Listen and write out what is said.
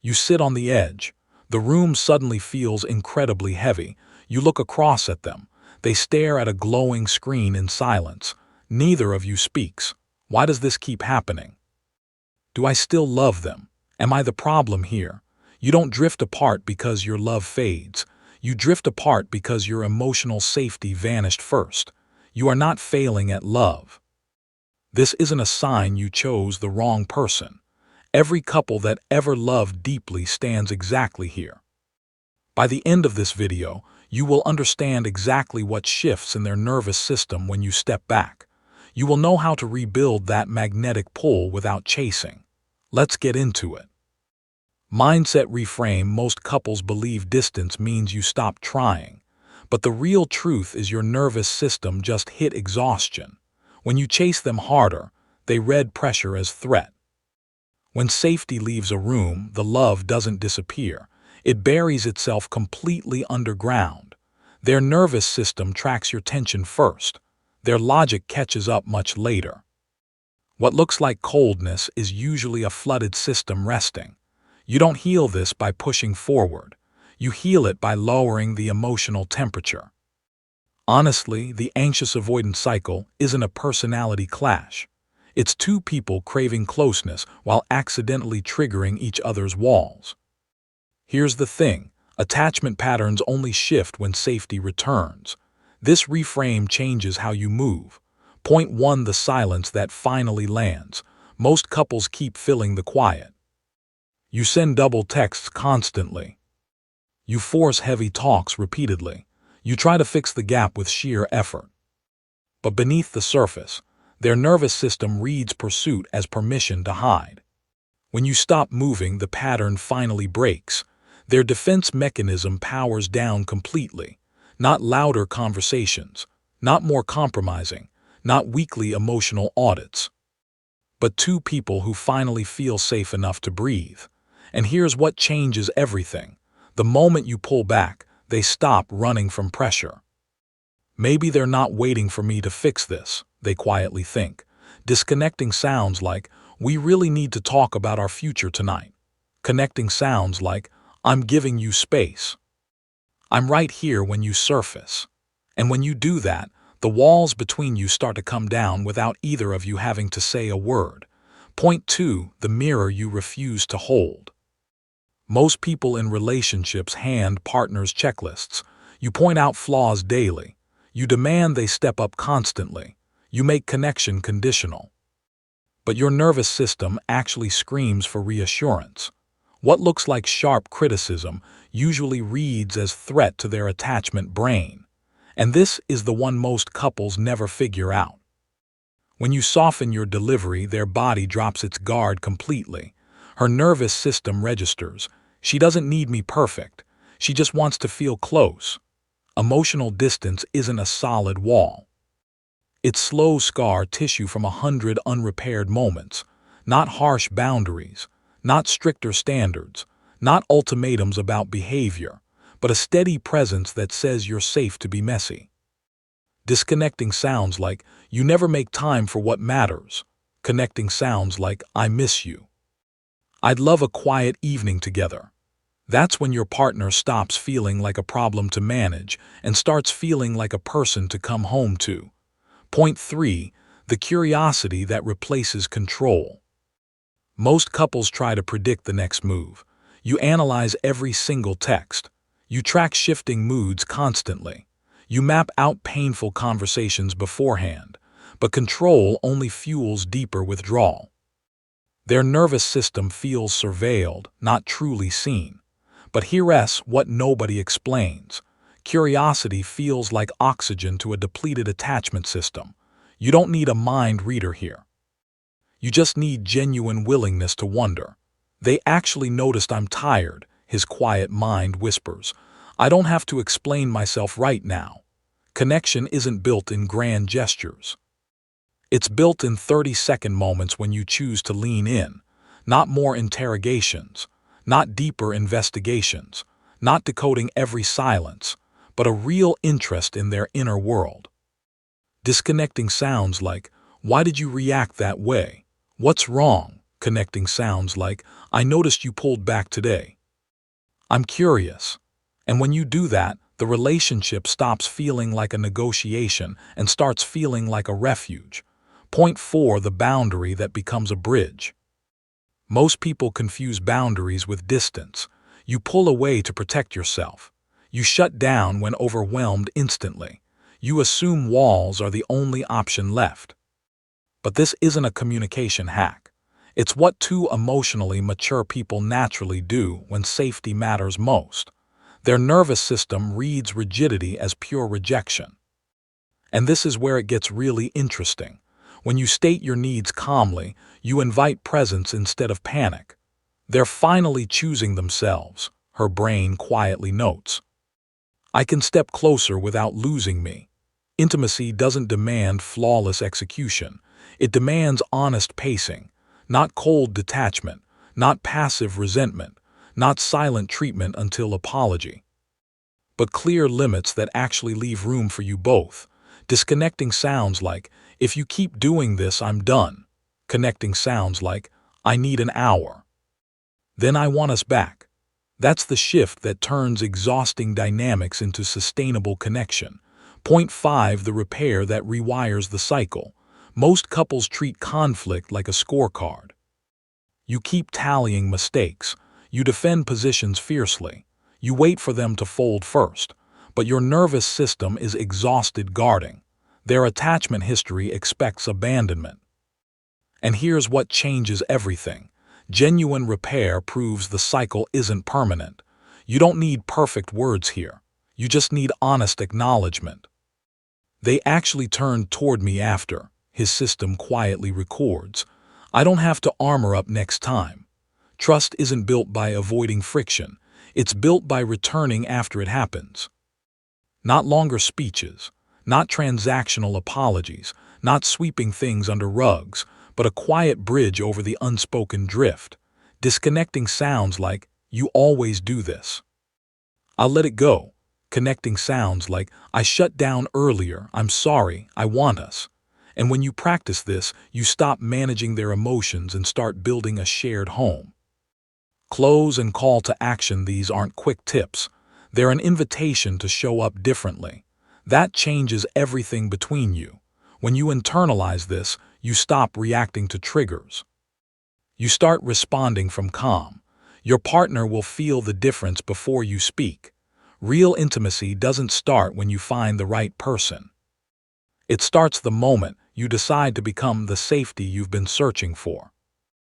You sit on the edge. The room suddenly feels incredibly heavy. You look across at them. They stare at a glowing screen in silence. Neither of you speaks. Why does this keep happening? Do I still love them? Am I the problem here? You don't drift apart because your love fades. You drift apart because your emotional safety vanished first. You are not failing at love. This isn't a sign you chose the wrong person. Every couple that ever loved deeply stands exactly here. By the end of this video, you will understand exactly what shifts in their nervous system when you step back. You will know how to rebuild that magnetic pull without chasing. Let's get into it. Mindset reframe. Most couples believe distance means you stop trying. But the real truth is your nervous system just hit exhaustion. When you chase them harder, they read pressure as threat. When safety leaves a room, the love doesn't disappear. It buries itself completely underground. Their nervous system tracks your tension first. Their logic catches up much later. What looks like coldness is usually a flooded system resting. You don't heal this by pushing forward. You heal it by lowering the emotional temperature. Honestly, the anxious avoidant cycle isn't a personality clash. It's two people craving closeness while accidentally triggering each other's walls. Here's the thing, attachment patterns only shift when safety returns. This reframe changes how you move. Point 1. The silence that finally lands. Most couples keep filling the quiet. You send double texts constantly. You force heavy talks repeatedly. You try to fix the gap with sheer effort. But beneath the surface, their nervous system reads pursuit as permission to hide. When you stop moving, the pattern finally breaks. Their defense mechanism powers down completely. Not louder conversations, not more compromising, not weekly emotional audits. But two people who finally feel safe enough to breathe. And here's what changes everything. The moment you pull back, they stop running from pressure. Maybe they're not waiting for me to fix this, they quietly think. Disconnecting sounds like, we really need to talk about our future tonight. Connecting sounds like, I'm giving you space. I'm right here when you surface. And when you do that, the walls between you start to come down without either of you having to say a word. Point 2. The mirror you refuse to hold. Most people in relationships hand partners checklists. You point out flaws daily. You demand they step up constantly. You make connection conditional. But your nervous system actually screams for reassurance. What looks like sharp criticism usually reads as threat to their attachment brain. And this is the one most couples never figure out. When you soften your delivery, their body drops its guard completely. Her nervous system registers. She doesn't need me perfect. She just wants to feel close. Emotional distance isn't a solid wall. It's slow scar tissue from 100 unrepaired moments, not harsh boundaries, not stricter standards, not ultimatums about behavior, but a steady presence that says you're safe to be messy. Disconnecting sounds like, you never make time for what matters. Connecting sounds like, I miss you. I'd love a quiet evening together. That's when your partner stops feeling like a problem to manage and starts feeling like a person to come home to. Point 3. The curiosity that replaces control. Most couples try to predict the next move. You analyze every single text. You track shifting moods constantly. You map out painful conversations beforehand. But control only fuels deeper withdrawal. Their nervous system feels surveilled, not truly seen. But here's what nobody explains. Curiosity feels like oxygen to a depleted attachment system. You don't need a mind reader here. You just need genuine willingness to wonder. They actually noticed I'm tired, his quiet mind whispers. I don't have to explain myself right now. Connection isn't built in grand gestures. It's built in 30-second moments when you choose to lean in, not more interrogations. Not deeper investigations, not decoding every silence, but a real interest in their inner world. Disconnecting sounds like, why did you react that way? What's wrong? Connecting sounds like, I noticed you pulled back today. I'm curious. And when you do that, the relationship stops feeling like a negotiation and starts feeling like a refuge. Point 4, the boundary that becomes a bridge. Most people confuse boundaries with distance. You pull away to protect yourself. You shut down when overwhelmed instantly. You assume walls are the only option left. But this isn't a communication hack. It's what two emotionally mature people naturally do when safety matters most. Their nervous system reads rigidity as pure rejection. And this is where it gets really interesting. When you state your needs calmly, you invite presence instead of panic. They're finally choosing themselves, her brain quietly notes. I can step closer without losing me. Intimacy doesn't demand flawless execution. It demands honest pacing, not cold detachment, not passive resentment, not silent treatment until apology, but clear limits that actually leave room for you both. Disconnecting sounds like, if you keep doing this, I'm done. Connecting sounds like, I need an hour. Then I want us back. That's the shift that turns exhausting dynamics into sustainable connection. Point 5, the repair that rewires the cycle. Most couples treat conflict like a scorecard. You keep tallying mistakes. You defend positions fiercely. You wait for them to fold first. But your nervous system is exhausted guarding. Their attachment history expects abandonment. And here's what changes everything. Genuine repair proves the cycle isn't permanent. You don't need perfect words here. You just need honest acknowledgement. They actually turned toward me after, his system quietly records. I don't have to armor up next time. Trust isn't built by avoiding friction. It's built by returning after it happens. Not longer speeches, not transactional apologies, not sweeping things under rugs, but a quiet bridge over the unspoken drift. Disconnecting sounds like, you always do this. I'll let it go. Connecting sounds like, I shut down earlier, I'm sorry, I want us. And when you practice this, you stop managing their emotions and start building a shared home. Close and call to action. These aren't quick tips. They're an invitation to show up differently. That changes everything between you. When you internalize this, you stop reacting to triggers. You start responding from calm. Your partner will feel the difference before you speak. Real intimacy doesn't start when you find the right person. It starts the moment you decide to become the safety you've been searching for.